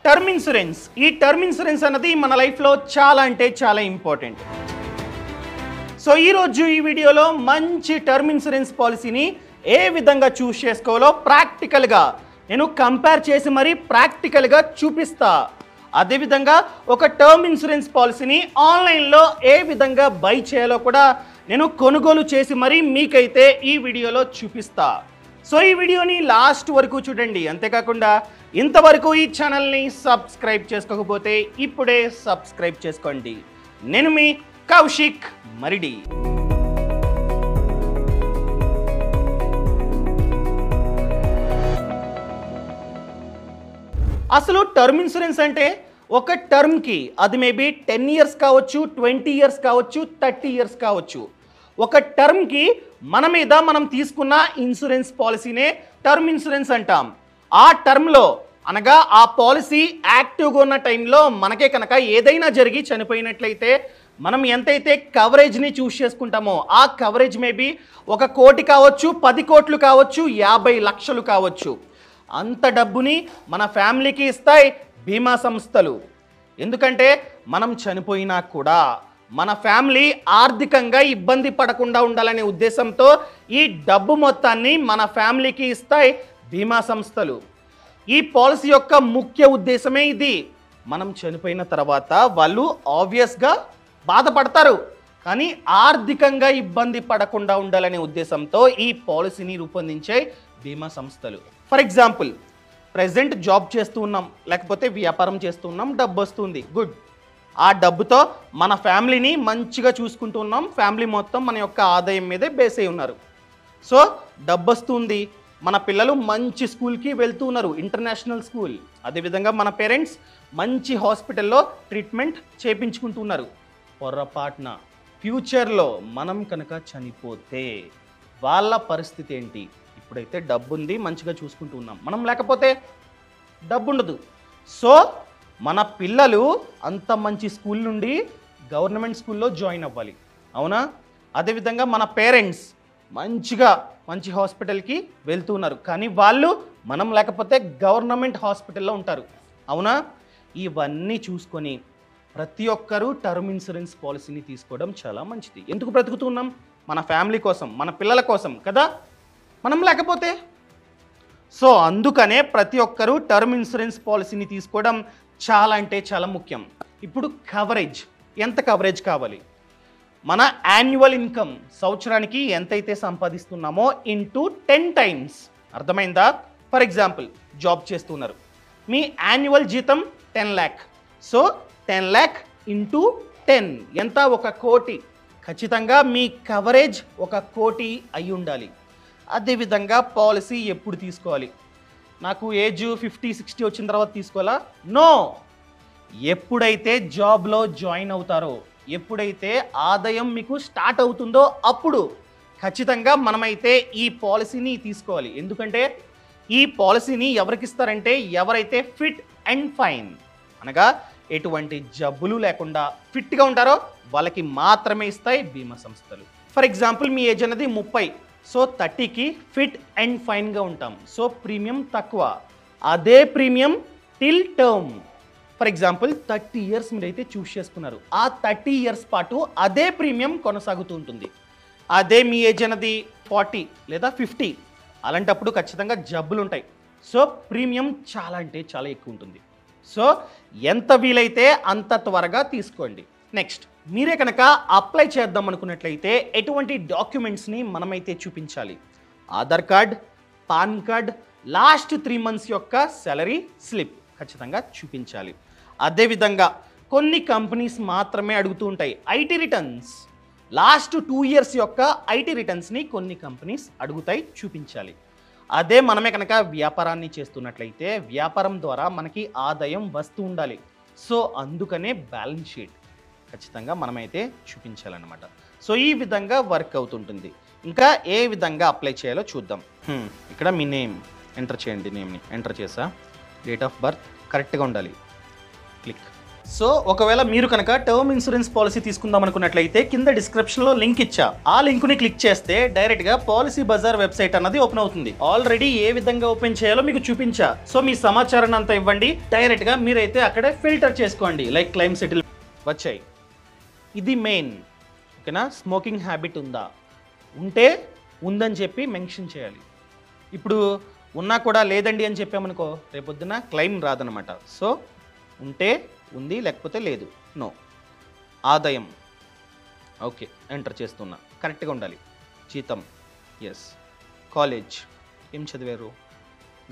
Term insurance. ఈ term insurance అన్నది మన లైఫ్లో చాలా అంటే చాలా ఇంపార్టెంట్. సో ఈరోజు ఈ వీడియోలో మంచి టర్మ్ ఇన్సూరెన్స్ పాలసీని ఏ విధంగా చూస్ చేసుకోవాలో ప్రాక్టికల్గా నేను కంపేర్ చేసి మరీ ప్రాక్టికల్గా చూపిస్తా. అదేవిధంగా ఒక టర్మ్ ఇన్సూరెన్స్ పాలసీని ఆన్లైన్లో ఏ విధంగా బై చేయాలో కూడా నేను కొనుగోలు చేసి మరీ మీకైతే ఈ వీడియోలో చూపిస్తా. సో ఈ వీడియోని లాస్ట్ వరకు చూడండి. అంతేకాకుండా ఇంతవరకు ఈ ఛానల్ని సబ్స్క్రైబ్ చేసుకోకపోతే ఇప్పుడే సబ్స్క్రైబ్ చేసుకోండి. నేను మీ కౌశిక్ మరిడి. అసలు టర్మ్ ఇన్సూరెన్స్ అంటే ఒక టర్మ్కి అది మేబీ 10 ఇయర్స్ కావచ్చు, 20 ఇయర్స్ కావచ్చు, 30 ఇయర్స్ కావచ్చు. ఒక టర్మ్కి మన మీద మనం తీసుకున్న ఇన్సూరెన్స్ పాలసీనే టర్మ్ ఇన్సూరెన్స్ అంటాం. ఆ టర్మ్లో అనగా ఆ పాలసీ యాక్టివ్గా ఉన్న టైంలో మనకే కనుక ఏదైనా జరిగి చనిపోయినట్లయితే మనం ఎంతైతే కవరేజ్ని చూస్ చేసుకుంటామో ఆ కవరేజ్ మేబీ 1 కోటి కావచ్చు, 10 కోట్లు కావచ్చు, 50 లక్షలు కావచ్చు. అంత డబ్బుని మన ఫ్యామిలీకి ఇస్తాయి బీమా సంస్థలు. ఎందుకంటే మనం చనిపోయినా కూడా మన ఫ్యామిలీ ఆర్థికంగా ఇబ్బంది పడకుండా ఉండాలనే ఉద్దేశంతో ఈ డబ్బు మొత్తాన్ని మన ఫ్యామిలీకి ఇస్తాయి బీమా సంస్థలు. ఈ పాలసీ యొక్క ముఖ్య ఉద్దేశమే ఇది. మనం చనిపోయిన తర్వాత వాళ్ళు ఆబ్వియస్గా బాధపడతారు, కానీ ఆర్థికంగా ఇబ్బంది పడకుండా ఉండాలనే ఉద్దేశంతో ఈ పాలసీని రూపొందించే బీమా సంస్థలు. ఫర్ ఎగ్జాంపుల్, ప్రెజెంట్ జాబ్ చేస్తూ ఉన్నాం, లేకపోతే వ్యాపారం చేస్తూ ఉన్నాం, డబ్బు వస్తుంది, గుడ్. ఆ డబ్బుతో మన ఫ్యామిలీని మంచిగా చూసుకుంటూ ఉన్నాం. ఫ్యామిలీ మొత్తం మన యొక్క ఆదాయం మీదే బేస్ అయి ఉన్నారు. సో డబ్బు వస్తుంది, మన పిల్లలు మంచి స్కూల్కి వెళ్తూ ఉన్నారు, ఇంటర్నేషనల్ స్కూల్. అదేవిధంగా మన పేరెంట్స్ మంచి హాస్పిటల్లో ట్రీట్మెంట్ చేయించుకుంటున్నారు. పొరపాటున ఫ్యూచర్లో మనం కనుక చనిపోతే వాళ్ళ పరిస్థితి ఏంటి? ఇప్పుడైతే డబ్బు ఉంది, మంచిగా చూసుకుంటూ ఉన్నాం, మనం లేకపోతే డబ్బు ఉండదు. సో మన పిల్లలు అంత మంచి స్కూల్ నుండి గవర్నమెంట్ స్కూల్లో జాయిన్ అవ్వాలి, అవునా? అదేవిధంగా మన పేరెంట్స్ మంచి హాస్పిటల్కి వెళ్తున్నారు, కానీ వాళ్ళు మనం లేకపోతే గవర్నమెంట్ హాస్పిటల్లో ఉంటారు, అవునా? ఇవన్నీ చూసుకొని ప్రతి ఒక్కరూ టర్మ్ ఇన్సూరెన్స్ పాలసీని తీసుకోవడం చాలా మంచిది. ఎందుకు బ్రతుకుతున్నాం? మన ఫ్యామిలీ కోసం, మన పిల్లల కోసం కదా, మనం లేకపోతే. సో అందుకనే ప్రతి ఒక్కరూ టర్మ్ ఇన్సూరెన్స్ పాలసీని తీసుకోవడం చాలా అంటే చాలా ముఖ్యం. ఇప్పుడు కవరేజ్, ఎంత కవరేజ్ కావాలి? మన యాన్యువల్ ఇన్కమ్ సంవత్సరానికి ఎంతైతే సంపాదిస్తున్నామో ఇంటూ 10 టైమ్స్. అర్థమైందా? ఫర్ ఎగ్జాంపుల్, జాబ్ చేస్తున్నారు, మీ యాన్యువల్ జీతం 10 lakh. సో 10 lakh ఇంటూ 10 ఎంత? 1 కోటి. ఖచ్చితంగా మీ కవరేజ్ 1 కోటి అయి ఉండాలి. అదేవిధంగా పాలసీ ఎప్పుడు తీసుకోవాలి? నాకు ఏజ్ 50-60 వచ్చిన తర్వాత తీసుకోవాలా? నో. ఎప్పుడైతే జాబ్లో జాయిన్ అవుతారో, ఎప్పుడైతే ఆదాయం మీకు స్టార్ట్ అవుతుందో అప్పుడు ఖచ్చితంగా మనమైతే ఈ పాలసీని తీసుకోవాలి. ఎందుకంటే ఈ పాలసీని ఎవరికి ఇస్తారంటే ఎవరైతే ఫిట్ అండ్ ఫైన్, అనగా ఎటువంటి జబ్బులు లేకుండా ఫిట్గా ఉంటారో వాళ్ళకి మాత్రమే ఇస్తాయి బీమా సంస్థలు. ఫర్ ఎగ్జాంపుల్, మీ ఏజ్ అనేది 30, సో 30కి ఫిట్ అండ్ ఫైన్గా ఉంటాం, సో ప్రీమియం తక్కువ. అదే premium till term. For example 30 years మీరైతే చూస్ చేసుకున్నారు, ఆ 30 ఇయర్స్ పాటు అదే ప్రీమియం కొనసాగుతూ ఉంటుంది. అదే మీ ఏజ్ అనేది 40 లేదా 50, అలాంటప్పుడు ఖచ్చితంగా జబ్బులు ఉంటాయి, సో ప్రీమియం చాలా అంటే చాలా ఎక్కువ ఉంటుంది. సో ఎంత వీలైతే అంత త్వరగా తీసుకోండి. నెక్స్ట్, మీరే కనుక అప్లై చేద్దాం అనుకున్నట్లయితే ఎటువంటి డాక్యుమెంట్స్ని మనమైతే చూపించాలి? Aadhaar card, pan card, last 3 months యొక్క సాలరీ స్లిప్ ఖచ్చితంగా చూపించాలి. అదేవిధంగా కొన్ని కంపెనీస్ మాత్రమే అడుగుతూ ఉంటాయి ఐటీ రిటర్న్స్. లాస్ట్ 2 years యొక్క ఐటీ రిటర్న్స్ని కొన్ని కంపెనీస్ అడుగుతాయి, చూపించాలి. అదే మనమే కనుక వ్యాపారాన్ని చేస్తున్నట్లయితే వ్యాపారం ద్వారా మనకి ఆదాయం వస్తూ ఉండాలి. సో అందుకనే బ్యాలెన్స్ షీట్ ఖచ్చితంగా మనమైతే చూపించాలన్నమాట. సో ఈ విధంగా వర్క్ అవుతుంటుంది. ఇంకా ఏ విధంగా అప్లై చేయాలో చూద్దాం. ఇక్కడ మీ నేమ్ ఎంటర్ చేయండి. నేమ్ని ఎంటర్ చేసా, డేట్ ఆఫ్ బర్త్ కరెక్ట్గా ఉండాలి. క్లిక్. సో ఒకవేళ మీరు కనుక టర్మ్ ఇన్సూరెన్స్ పాలసీ తీసుకుందాం అనుకున్నట్లయితే కింద డిస్క్రిప్షన్లో లింక్ ఇచ్చా. ఆ లింక్ని క్లిక్ చేస్తే డైరెక్ట్గా పాలసీ బజార్ వెబ్సైట్ అన్నది ఓపెన్ అవుతుంది. ఆల్రెడీ ఏ విధంగా ఓపెన్ చేయాలో మీకు చూపించా. సో మీ సమాచారాన్ని అంతా ఇవ్వండి, డైరెక్ట్గా మీరైతే అక్కడే ఫిల్టర్ చేసుకోండి. లైక్ క్లెయిమ్ సెటిల్ వచ్చాయి. ఇది మెయిన్. ఓకేనా? స్మోకింగ్ హ్యాబిట్ ఉందా? ఉంటే ఉందని చెప్పి మెన్షన్ చేయాలి. ఇప్పుడు ఉన్నా కూడా లేదండి అని చెప్పామనుకో రేపొద్దున క్లెయిమ్ రాదనమాట. సో ఉంటే ఉంది, లేకపోతే లేదు. నో. ఆదాయం ఓకే ఎంటర్ చేస్తున్నా, కరెక్ట్గా ఉండాలి. జీతం ఎస్. కాలేజ్ ఏం చదివారు?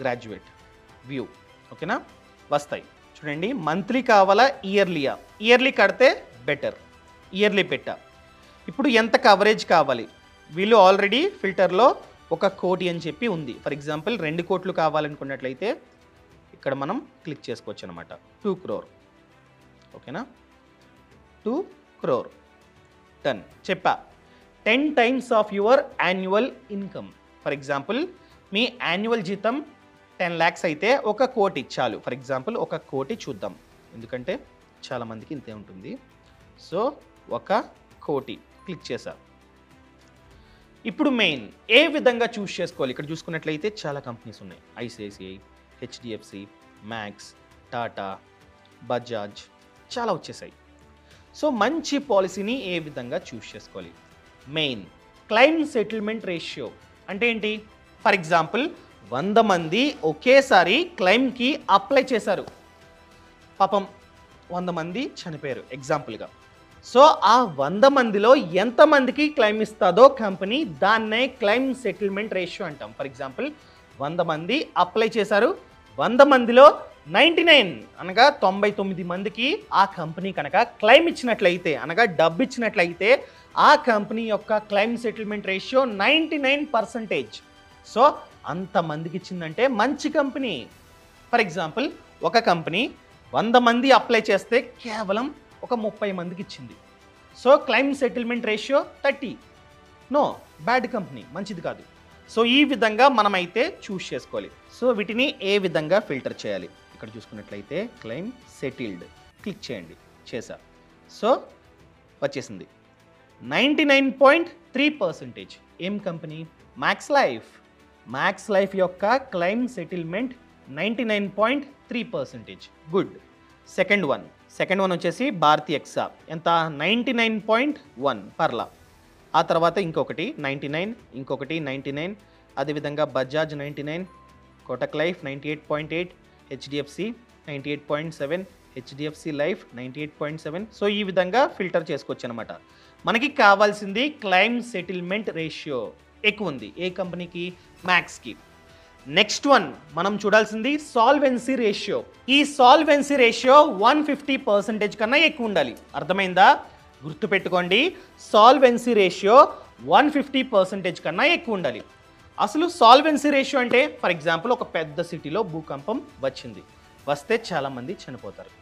గ్రాడ్యుయేట్. వ్యూ ఓకేనా? వస్తాయి చూడండి. మంత్లీ కావాలా ఇయర్లీయా? ఇయర్లీ కడితే బెటర్. ఇయర్లీ పెట్టా. ఇప్పుడు ఎంత కవరేజ్ కావాలి? వీళ్ళు ఆల్రెడీ ఫిల్టర్లో 1 కోటి అని చెప్పి ఉంది. ఫర్ ఎగ్జాంపుల్ 2 కోట్లు కావాలనుకున్నట్లయితే ఇక్కడ మనం క్లిక్ చేసుకోవచ్చు అనమాట. 2 crore. ఓకేనా? 2 crore. డన్. చెప్పా 10 times of your annual income. For example me annual జీతం 10 lakhs అయితే 1 కోటి చాలు. ఫర్ ఎగ్జాంపుల్ 1 కోటి చూద్దాం, ఎందుకంటే చాలామందికి ఇంతే ఉంటుంది. సో 1 కోటి క్లిక్ చేశా. ఇప్పుడు మెయిన్ ఏ విధంగా చూస్ చేసుకోవాలి? ఇక్కడ చూసుకున్నట్లయితే చాలా కంపెనీస్ ఉన్నాయి. ICICI, HDFC, max, Tata, Bajaj చాలా వచ్చేసాయి. సో మంచి పాలసీని ఏ విధంగా చూస్ చేసుకోవాలి? మెయిన్ క్లెయిమ్ సెటిల్మెంట్ రేషియో అంటే ఏంటి? ఫర్ ఎగ్జాంపుల్ 100 మంది ఒకేసారి క్లెయిమ్కి అప్లై చేశారు. పాపం 100 మంది చనిపోయారు ఎగ్జాంపుల్గా. సో ఆ 100 మందిలో ఎంతమందికి క్లెయిమ్ ఇస్తుందో కంపెనీ, దాన్నే క్లెయిమ్ సెటిల్మెంట్ రేషియో అంటాం. ఫర్ ఎగ్జాంపుల్ 100 మంది అప్లై చేశారు. 100 మందిలో 99 అనగా 99 మందికి ఆ కంపెనీ కనుక క్లెయిమ్ ఇచ్చినట్లయితే, అనగా డబ్బు ఇచ్చినట్లయితే ఆ కంపెనీ యొక్క క్లెయిమ్ సెటిల్మెంట్ రేషియో 99%. సో అంతమందికి ఇచ్చిందంటే మంచి కంపెనీ. ఫర్ ఎగ్జాంపుల్ ఒక కంపెనీ 100 మంది అప్లై చేస్తే కేవలం ఒక 30 మందికి ఇచ్చింది. So claim settlement ratio 30. No, bad company, మంచిది కాదు. సో ఈ విధంగా మనమైతే చూస్ చేసుకోవాలి. సో వీటిని ఏ విధంగా ఫిల్టర్ చేయాలి? ఇక్కడ చూసుకున్నట్లయితే క్లెయిమ్ సెటిల్డ్ క్లిక్ చేయండి. చేశా. సో వచ్చేసింది 99.3%. ఏం company? Max Life. Max Life యొక్క claim settlement 99.3%. Good. Second one వచ్చేసి భారతీ ఎక్సా. ఎంత? 99.1 పర్లా. ఆ తర్వాత ఇంకొకటి 99, ఇంకొకటి 99, అదేవిధంగా Bajaj 99, Kotak life 98.8, HDFC 98.7, HDFC life 98.7. So ఈ విధంగా ఫిల్టర్ చేసుకోవచ్చు అనమాట. మనకి కావాల్సింది క్లెయిమ్ సెటిల్మెంట్ రేషియో ఎక్కువ ఉంది. ఏ కంపెనీకి? మ్యాక్స్కి. నెక్స్ట్ వన్ మనం చూడాల్సింది సాల్వెన్సీ రేషియో. ఈ సాల్వెన్సీ రేషియో 150% కన్నా ఎక్కువ ఉండాలి. అర్థమైందా? గుర్తుపెట్టుకోండి, సాల్వెన్సీ రేషియో 150% కన్నా ఎక్కువ ఉండాలి. అసలు సాల్వెన్సీ రేషియో అంటే ఫర్ ఎగ్జాంపుల్ ఒక పెద్ద సిటీలో భూకంపం వచ్చింది. వస్తే చాలామంది చనిపోతారు.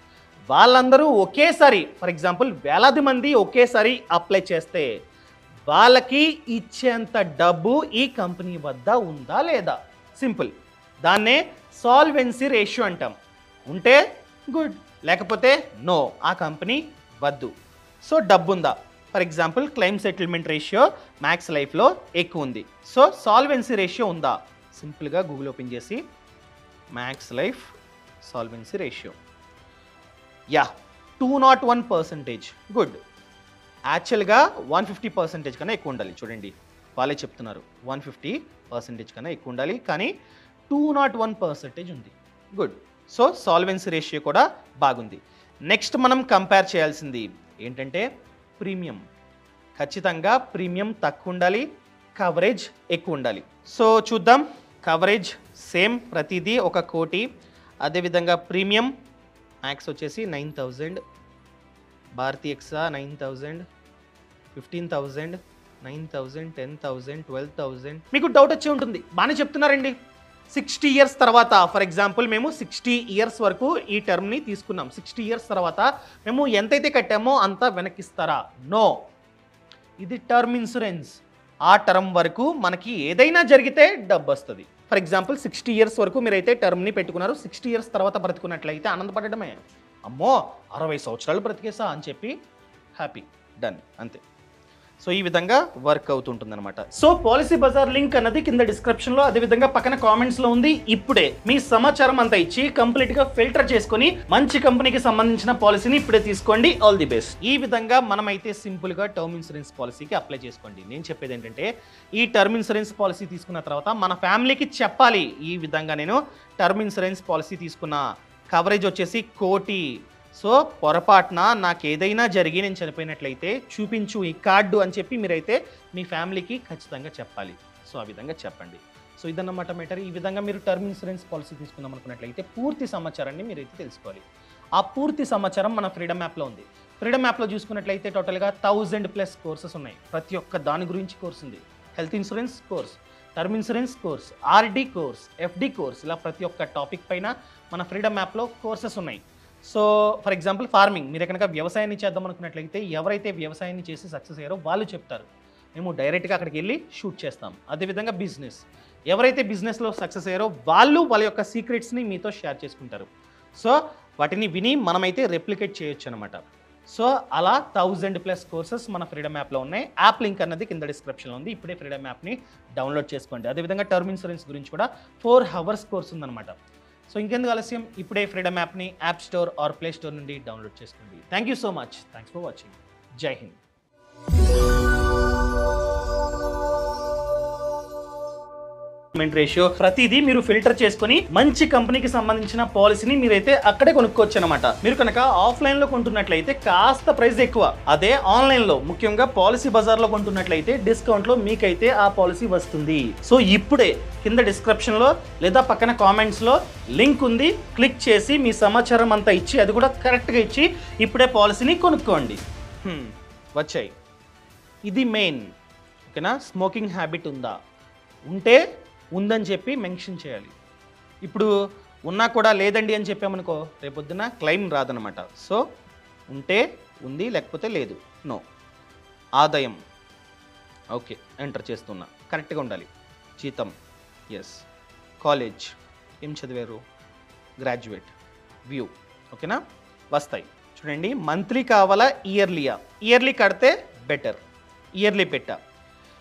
వాళ్ళందరూ ఒకేసారి, ఫర్ ఎగ్జాంపుల్ వేలాది మంది ఒకేసారి అప్లై చేస్తే వాళ్ళకి ఇచ్చేంత డబ్బు ఈ కంపెనీ వద్ద ఉందా లేదా? సింపుల్. దాన్నే సాల్వెన్సీ రేషియో అంటాం. ఉంటే గుడ్, లేకపోతే నో, ఆ కంపెనీ వద్దు. సో డబ్బు ఉందా? For example claim settlement ratio max లైఫ్లో ఎక్కువ ఉంది. సో సాల్వెన్సీ రేషియో ఉందా? సింపుల్గా గూగుల్ ఓపెన్ చేసి max life solvency ratio, yeah 201%. Good. యాక్చువల్గా 150% కన్నా ఎక్కువ ఉండాలి. చూడండి వాళ్ళే చెప్తున్నారు 150% కన్నా ఎక్కువ ఉండాలి, కానీ 201% ఉంది. గుడ్. సో సాల్వెన్సీ రేషియో కూడా బాగుంది. నెక్స్ట్ మనం కంపేర్ చేయాల్సింది ఏంటంటే ప్రీమియం. ఖచ్చితంగా ప్రీమియం తక్కువ ఉండాలి, కవరేజ్ ఎక్కువ ఉండాలి. సో చూద్దాం. కవరేజ్ సేమ్ ప్రతిదీ 1 కోటి. అదేవిధంగా ప్రీమియం మ్యాక్స్ వచ్చేసి 9,000, భారతీ ఎక్సా 9,000, 15,000, 9,000, 10,000, 12,000. మీకు డౌట్ వచ్చి ఉంటుంది, బాగానే చెప్తున్నారండి. 60 years తర్వాత, ఫర్ ఎగ్జాంపుల్ మేము 60 years వరకు ఈ టర్మ్ని తీసుకున్నాం. 60 years తర్వాత మేము ఎంతైతే కట్టామో అంత వెనక్కిస్తారా? నో, ఇది టర్మ్ ఇన్సూరెన్స్. ఆ టర్మ్ వరకు మనకి ఏదైనా జరిగితే డబ్బు వస్తుంది. ఫర్ ఎగ్జాంపుల్ 60 years వరకు మీరైతే టర్మ్ని పెట్టుకున్నారు. 60 years తర్వాత బ్రతుకున్నట్లయితే ఆనందపడడమే. అమ్మో 60 సంవత్సరాలు బ్రతికేసా అని చెప్పి హ్యాపీ, డన్, అంతే. సో ఈ విధంగా వర్క్ అవుతుంటుందన్నమాట. సో పాలసీ బజార్ లింక్ అన్నది కింద డిస్క్రిప్షన్లో, అదేవిధంగా పక్కన కామెంట్స్లో ఉంది. ఇప్పుడే మీ సమాచారం అంతా ఇచ్చి కంప్లీట్గా ఫిల్టర్ చేసుకొని మంచి కంపెనీకి సంబంధించిన పాలసీని ఇప్పుడే తీసుకోండి. All the best. ఈ విధంగా మనమైతే సింపుల్గా టర్మ్ ఇన్సూరెన్స్ పాలసీకి అప్లై చేసుకోండి. నేను చెప్పేది ఏంటంటే ఈ టర్మ్ ఇన్సూరెన్స్ పాలసీ తీసుకున్న తర్వాత మన ఫ్యామిలీకి చెప్పాలి, ఈ విధంగా నేను టర్మ్ ఇన్సూరెన్స్ పాలసీ తీసుకున్న, కవరేజ్ వచ్చేసి 1 కోటి. సో పొరపాటున నాకు ఏదైనా జరిగి నేను చనిపోయినట్లయితే చూపించు ఈ కార్డు అని చెప్పి మీరైతే మీ ఫ్యామిలీకి ఖచ్చితంగా చెప్పాలి. సో ఆ విధంగా చెప్పండి. సో ఇదన్నమాట మ్యాటర్. ఈ విధంగా మీరు టర్మ్ ఇన్సూరెన్స్ పాలసీ తీసుకుందాం అనుకున్నట్లయితే పూర్తి సమాచారాన్ని మీరైతే తెలుసుకోవాలి. ఆ పూర్తి సమాచారం మన ఫ్రీడమ్ యాప్లో ఉంది. ఫ్రీడమ్ యాప్లో చూసుకున్నట్లయితే టోటల్గా 1000+ కోర్సెస్ ఉన్నాయి. ప్రతి ఒక్క దాని గురించి కోర్స్ ఉంది. Health insurance course, term insurance course, RD course, FD course, ఇలా ప్రతి ఒక్క టాపిక్ పైన మన ఫ్రీడమ్ యాప్లో కోర్సెస్ ఉన్నాయి. సో ఫర్ ఎగ్జాంపుల్ ఫార్మింగ్, మీరు కనుక వ్యవసాయాన్ని చేద్దాం అనుకున్నట్లయితే ఎవరైతే వ్యవసాయాన్ని చేసి సక్సెస్ అయ్యారో వాళ్ళు చెప్తారు, మేము డైరెక్ట్గా అక్కడికి వెళ్ళి షూట్ చేస్తాం. అదేవిధంగా బిజినెస్, ఎవరైతే బిజినెస్లో సక్సెస్ అయ్యారో వాళ్ళు వాళ్ళ యొక్క సీక్రెట్స్ని మీతో షేర్ చేసుకుంటారు. సో వాటిని విని మనమైతే రెప్లికేట్ చేయొచ్చు అనమాట. సో అలా 1000+ కోర్సెస్ మన ఫ్రీడమ్ యాప్లో ఉన్నాయి. యాప్ లింక్ అన్నది కింద డిస్క్రిప్షన్లో ఉంది. ఇప్పుడే ఫ్రీడమ్ యాప్ని డౌన్లోడ్ చేసుకోండి. అదేవిధంగా టర్మ్ ఇన్సూరెన్స్ గురించి కూడా 4 hours కోర్స్ ఉందన్నమాట. సో ఇంకెందుకు ఆలస్యం, ఇప్పుడే ఫ్రీడమ్ యాప్ని app store or play store నుండి డౌన్లోడ్ చేసుకోండి. Thank you so much. Thanks for watching. జై హింద్. రేషియో ప్రతిదీ మీరు ఫిల్టర్ చేసుకొని మంచి కంపెనీకి సంబంధించిన పాలసీని మీరైతే అక్కడే కొనుక్కోవచ్చు అనమాట. మీరు కనుక ఆఫ్లైన్ లో కొంటున్నట్లయితే కాస్త ప్రైస్ ఎక్కువ, అదే ఆన్లైన్ లో ముఖ్యంగా పాలసీ బజార్ లో కొంటున్నట్లయితే డిస్కౌంట్ లో మీకైతే ఆ పాలసీ వస్తుంది. సో ఇప్పుడే కింద డిస్క్రిప్షన్ లో లేదా పక్కన కామెంట్స్ లో లింక్ ఉంది, క్లిక్ చేసి మీ సమాచారం అంతా ఇచ్చి, అది కూడా కరెక్ట్ గా ఇచ్చి ఇప్పుడే పాలసీని కొనుక్కోండి. వచ్చాయి. ఇది మెయిన్. ఓకేనా? స్మోకింగ్ హ్యాబిట్ ఉందా? ఉంటే ఉందని చెప్పి మెన్షన్ చేయాలి. ఇప్పుడు ఉన్నా కూడా లేదండి అని చెప్పామనుకో రేపొద్దున క్లెయిమ్ రాదనమాట. సో ఉంటే ఉంది, లేకపోతే లేదు. నో. ఆదాయం ఓకే, ఎంటర్ చేస్తున్నా, కరెక్ట్గా ఉండాలి. జీతం ఎస్. కాలేజ్ ఏం చదివారు? గ్రాడ్యుయేట్. వ్యూ ఓకేనా? వస్తాయి చూడండి. మంత్లీ కావాలా ఇయర్లీయా? ఇయర్లీ కడితే బెటర్, ఇయర్లీ పెట్టా.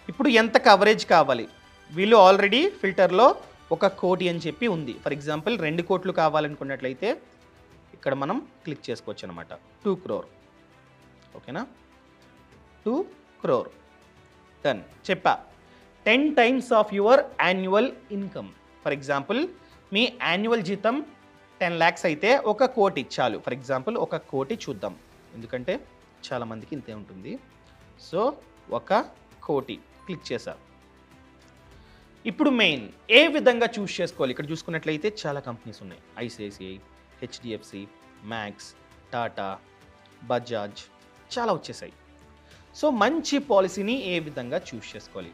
ఇప్పుడు ఎంత కవరేజ్ కావాలి? వీళ్ళు ఆల్రెడీ ఫిల్టర్లో 1 కోటి అని చెప్పి ఉంది. ఫర్ ఎగ్జాంపుల్ 2 కోట్లు కావాలనుకున్నట్లయితే ఇక్కడ మనం క్లిక్ చేసుకోవచ్చు అనమాట. 2 crore. ఓకేనా? 2 crore. డన్. చెప్పా 10 times of your annual income. For example me annual జీతం 10 lakhs అయితే 1 కోటి చాలు. ఫర్ ఎగ్జాంపుల్ 1 కోటి చూద్దాం, ఎందుకంటే చాలామందికి ఇంతే ఉంటుంది. సో 1 కోటి క్లిక్ చేశా. ఇప్పుడు మెయిన్ ఏ విధంగా చూస్ చేసుకోవాలి? ఇక్కడ చూసుకున్నట్లయితే చాలా కంపెనీస్ ఉన్నాయి. ICICI, HDFC, max, Tata, Bajaj, చాలా వచ్చేసాయి. సో మంచి పాలసీని ఏ విధంగా చూస్ చేసుకోవాలి?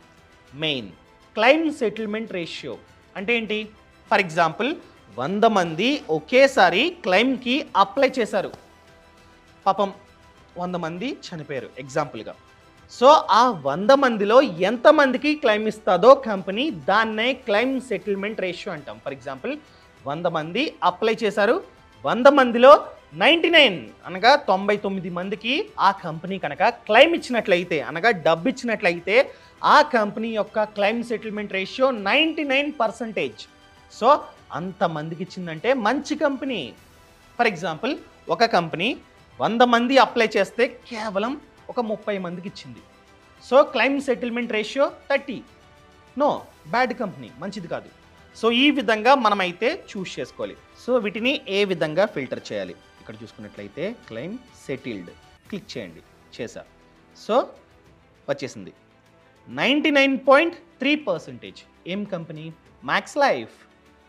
మెయిన్ క్లెయిమ్ సెటిల్మెంట్ రేషియో అంటే ఏంటి? ఫర్ ఎగ్జాంపుల్ 100 మంది ఒకేసారి క్లెయిమ్కి అప్లై చేశారు. పాపం 100 మంది చనిపోయారు ఎగ్జాంపుల్గా. సో ఆ 100 మందిలో ఎంతమందికి క్లెయిమ్ ఇస్తుందో కంపెనీ, దాన్నే క్లెయిమ్ సెటిల్మెంట్ రేషియో అంటాం. ఫర్ ఎగ్జాంపుల్ 100 మంది అప్లై చేశారు, 100 మందిలో 99 అనగా 99 మందికి ఆ కంపెనీ కనుక క్లెయిమ్ ఇచ్చినట్లయితే, అనగా డబ్బు ఇచ్చినట్లయితే ఆ కంపెనీ యొక్క క్లెయిమ్ సెటిల్మెంట్ రేషియో 99%. సో అంతమందికి ఇచ్చిందంటే మంచి కంపెనీ. ఫర్ ఎగ్జాంపుల్ ఒక కంపెనీ 100 మంది అప్లై చేస్తే కేవలం 30 మందికి ఇచ్చింది. So claim settlement ratio 30. No, bad company, మంచిది కాదు. సో ఈ విధంగా మనమైతే చూస్ చేసుకోవాలి. సో వీటిని ఏ విధంగా ఫిల్టర్ చేయాలి? ఇక్కడ చూసుకున్నట్లయితే క్లెయిమ్ సెటిల్డ్ క్లిక్ చేయండి. చేశా. సో వచ్చేసింది 99.3%. ఏం company? Max Life.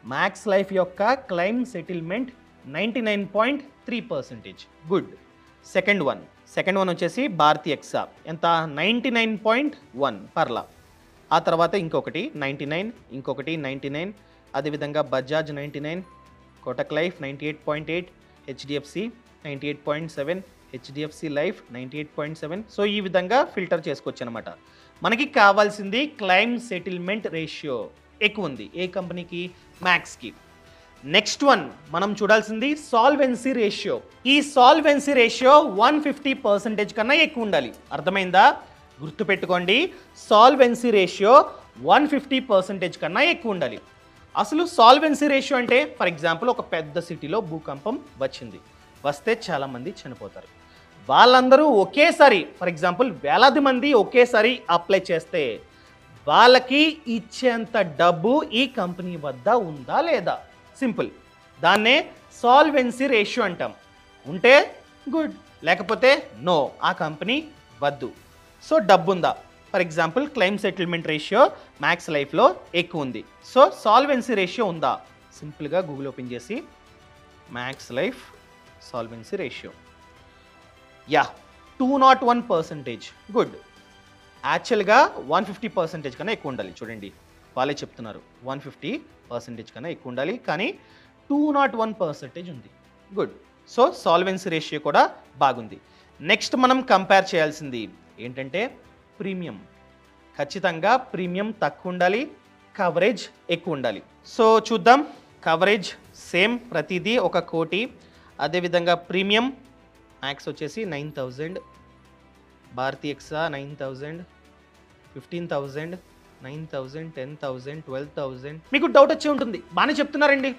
Max Life యొక్క claim settlement 99.3%. Good. Second one వచ్చేసి భారతి ఎక్సా. ఎంత? 99.1 పర్లా. ఆ తర్వాత ఇంకొకటి 99, ఇంకొకటి 99, అదేవిధంగా Bajaj 99, Kotak life 98.8, HDFC 98.7, HDFC life 98.7. So ఈ విధంగా ఫిల్టర్ చేసుకోవచ్చు అనమాట. మనకి కావాల్సింది క్లెయిమ్ సెటిల్మెంట్ రేషియో ఎక్కువ ఉంది. ఏ కంపెనీకి? మ్యాక్స్కి. నెక్స్ట్ వన్ మనం చూడాల్సింది సాల్వెన్సీ రేషియో. ఈ సాల్వెన్సీ రేషియో 150% కన్నా ఎక్కువ ఉండాలి. అర్థమైందా? గుర్తుపెట్టుకోండి, సాల్వెన్సీ రేషియో 150% కన్నా ఎక్కువ ఉండాలి. అసలు సాల్వెన్సీ రేషియో అంటే ఫర్ ఎగ్జాంపుల్ ఒక పెద్ద సిటీలో భూకంపం వచ్చింది, వస్తే చాలామంది చనిపోతారు. వాళ్ళందరూ ఒకేసారి ఫర్ ఎగ్జాంపుల్ వేలాది మంది ఒకేసారి అప్లై చేస్తే వాళ్ళకి ఇచ్చేంత డబ్బు ఈ కంపెనీ వద్ద ఉందా లేదా? సింపుల్. దాన్నే సాల్వెన్సీ రేషియో అంటాం. ఉంటే గుడ్, లేకపోతే నో, ఆ కంపెనీ వద్దు. సో డబ్బు ఉందా? For example claim settlement ratio max లైఫ్లో ఎక్కువ ఉంది. సో సాల్వెన్సీ రేషియో ఉందా? సింపుల్గా గూగుల్ ఓపెన్ చేసి max life solvency ratio, yeah 201%. Good. యాక్చువల్గా 150% కన్నా ఎక్కువ ఉండాలి. చూడండి, వాళ్ళే చెప్తున్నారు 150% కన్నా ఎక్కువ ఉండాలి, కానీ 201% ఉంది. గుడ్. సో సాల్వెన్సీ రేషియో కూడా బాగుంది. నెక్స్ట్ మనం కంపేర్ చేయాల్సింది ఏంటంటే ప్రీమియం. ఖచ్చితంగా ప్రీమియం తక్కువ ఉండాలి, కవరేజ్ ఎక్కువ ఉండాలి. సో చూద్దాం. కవరేజ్ సేమ్ ప్రతిదీ 1 కోటి. అదేవిధంగా ప్రీమియం మ్యాక్స్ వచ్చేసి 9,000, భారతీ ఎక్సా 9,000, 15,000, 9,000, 10,000, 12,000. మీకు డౌట్ వచ్చి ఉంటుంది, బాగానే చెప్తున్నారండి.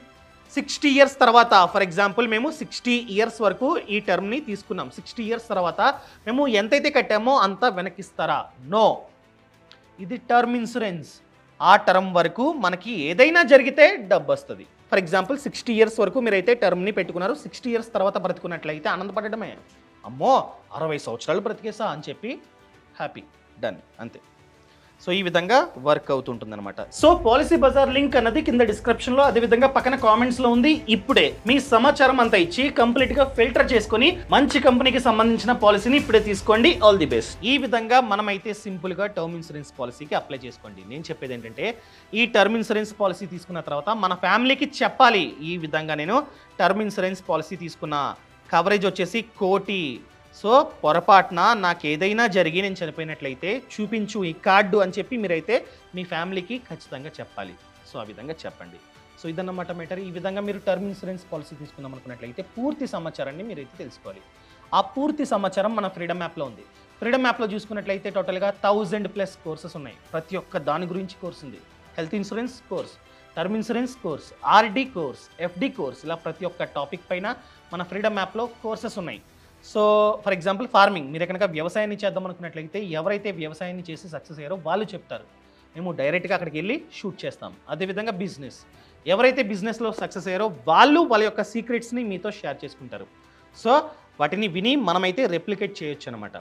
60 ఇయర్స్ తర్వాత ఫర్ ఎగ్జాంపుల్ మేము 60 ఇయర్స్ వరకు ఈ టర్మ్ని తీసుకున్నాం. 60 ఇయర్స్ తర్వాత మేము ఎంతైతే కట్టామో అంత వెనక్కిస్తారా? నో, ఇది టర్మ్ ఇన్సూరెన్స్. ఆ టర్మ్ వరకు మనకి ఏదైనా జరిగితే డబ్బు వస్తుంది. ఫర్ ఎగ్జాంపుల్ 60 ఇయర్స్ వరకు మీరైతే టర్మ్ని పెట్టుకున్నారు. 60 ఇయర్స్ తర్వాత బ్రతుకున్నట్లయితే ఆనందపడటమే. అమ్మో 60 సంవత్సరాలు బ్రతికేసా అని చెప్పి హ్యాపీ, డన్, అంతే. సో ఈ విధంగా వర్క్ అవుతుంటుందన్నమాట. సో పాలసీ బజార్ లింక్ అన్నది కింద డిస్క్రిప్షన్లో, అదేవిధంగా పక్కన కామెంట్స్లో ఉంది. ఇప్పుడే మీ సమాచారం అంతా ఇచ్చి కంప్లీట్గా ఫిల్టర్ చేసుకొని మంచి కంపెనీకి సంబంధించిన పాలసీని ఇప్పుడే తీసుకోండి. All the best. ఈ విధంగా మనమైతే సింపుల్గా టర్మ్ ఇన్సూరెన్స్ పాలసీకి అప్లై చేసుకోండి. నేను చెప్పేది ఏంటంటే ఈ టర్మ్ ఇన్సూరెన్స్ పాలసీ తీసుకున్న తర్వాత మన ఫ్యామిలీకి చెప్పాలి, ఈ విధంగా నేను టర్మ్ ఇన్సూరెన్స్ పాలసీ తీసుకున్న, కవరేజ్ వచ్చేసి 1 కోటి. సో పొరపాటున నాకు ఏదైనా జరిగి నేను చనిపోయినట్లయితే చూపించు ఈ కార్డు అని చెప్పి మీరైతే మీ ఫ్యామిలీకి ఖచ్చితంగా చెప్పాలి. సో ఆ విధంగా చెప్పండి. సో ఇదన్నమాట మ్యాటర్. ఈ విధంగా మీరు టర్మ్ ఇన్సూరెన్స్ పాలసీ తీసుకుందాం అనుకున్నట్లయితే పూర్తి సమాచారాన్ని మీరైతే తెలుసుకోవాలి. ఆ పూర్తి సమాచారం మన ఫ్రీడమ్ యాప్లో ఉంది. ఫ్రీడమ్ యాప్లో చూసుకున్నట్లయితే టోటల్గా 1000+ కోర్సెస్ ఉన్నాయి. ప్రతి ఒక్క దాని గురించి కోర్స్ ఉంది. Health insurance course, term insurance course, RD course, FD course, ఇలా ప్రతి ఒక్క టాపిక్ పైన మన ఫ్రీడమ్ యాప్లో కోర్సెస్ ఉన్నాయి. సో ఫర్ ఎగ్జాంపుల్ ఫార్మింగ్, మీరు కనుక వ్యవసాయాన్ని చేద్దాం అనుకున్నట్లయితే ఎవరైతే వ్యవసాయాన్ని చేసి సక్సెస్ అయ్యారో వాళ్ళు చెప్తారు, మేము డైరెక్ట్గా అక్కడికి వెళ్ళి షూట్ చేస్తాం. అదేవిధంగా బిజినెస్, ఎవరైతే బిజినెస్లో సక్సెస్ అయ్యారో వాళ్ళు వాళ్ళ యొక్క సీక్రెట్స్ని మీతో షేర్ చేసుకుంటారు. సో వాటిని విని మనమైతే రెప్లికేట్ చేయొచ్చు అనమాట.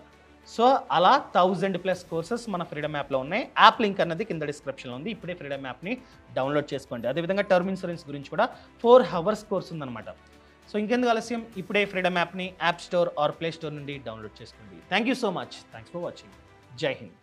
సో అలా 1000+ కోర్సెస్ మన ఫ్రీడమ్ యాప్లో ఉన్నాయి. యాప్ లింక్ అన్నది కింద డిస్క్రిప్షన్లో ఉంది. ఇప్పుడే ఫ్రీడమ్ యాప్ని డౌన్లోడ్ చేసుకోండి. అదేవిధంగా టర్మ్ ఇన్సూరెన్స్ గురించి కూడా 4 hours కోర్స్ ఉందన్నమాట. సో ఇంకెందుకు ఆలస్యం, ఇప్పుడే ఫ్రీడమ్ యాప్ని app store or play store నుండి డౌన్లోడ్ చేసుకోండి. Thank you so much. Thanks for watching. జై హింద్.